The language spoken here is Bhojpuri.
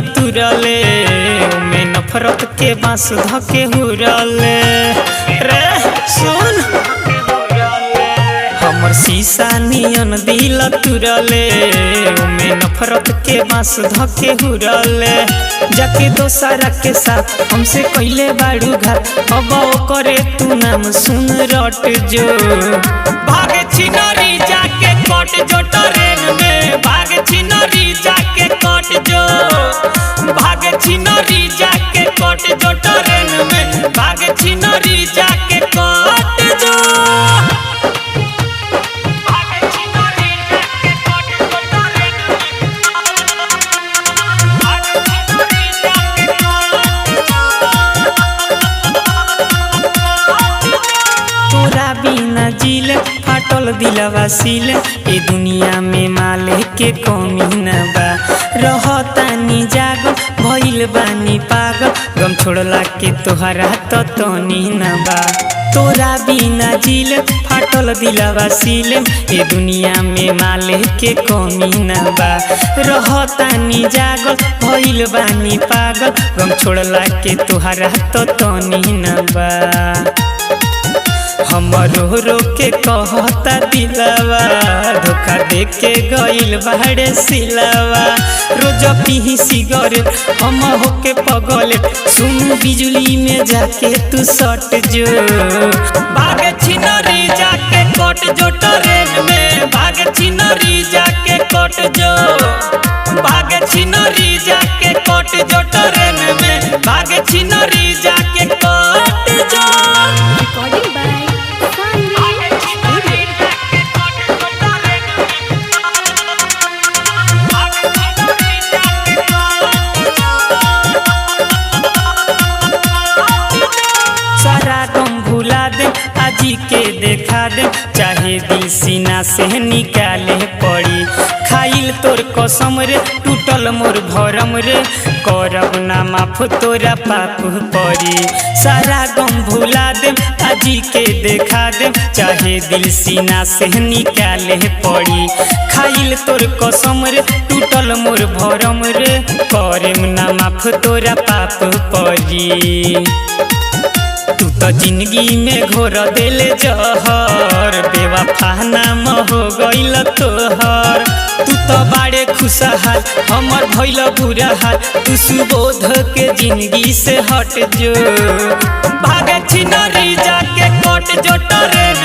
तुरले में नफरत के बांस धके हुरले रे सुन हमर शीशा नियन दिल तुरले में नफरत के बांस धके हुरले जाके दोसरा के साथ हमसे कइले बाड़ू घात अब करे तू नाम सुन रट जो भागे छिनरी जाके कट जो ट्रेन में भागे छिनरी जाके कट जो भागे छिनरी जाके कट जो ट्रेन में भागे छिनरी जाके कट जो बिना जिले फाटल दिलवा सिले ए दुनिया में माले के कमी न बा रहतानी जागल भइल बानी पागल गम छोड़ला के तोहरा तनी न बा तोरा बिना जिले फाटल दिलवा सिले ए दुनिया में माले के कमी न बा रहतानी जागल भइल बानी पागल गम छोड़ला के तोहरा तनी न बा हमरो रो के कहता दिलवा धोखा दे के गइल बाड़े सिलवा रोज पीही सिगरेट हम होके पगले सुन बिजली में जाके तू सट जो भागे छिनरी जाके कट जो ट्रेन में भागे छिनरी जाके कट जो भागे छिनरी जाके कट जो ट्रेन में भागे छिनरी जाके कट जो Recording by सारा गम भुला दे आजी के देखा दे चाहे दिल सीना से निकाले पड़ी खाइल तोर कसम रे टूटल मोर भरम रे करब ना माफ तोरा पाप पड़ी सारा गम भुला दे आजी के देखा दे चाहे दिल सीना से निकाले पड़ी खाइल तोर कसम रे टूटल मोर भरम रे करब ना माफ तोरा पाप पड़ी तू तो जिंदगी में घोर देले जहर बेवफा नाम हो गइल तोहर तू तो बाड़े खुशहाल हमर भइल बुरा हाल तू सुबोध के जिंदगी से हट जो भागे छिनरी जाके कट जो ट्रेन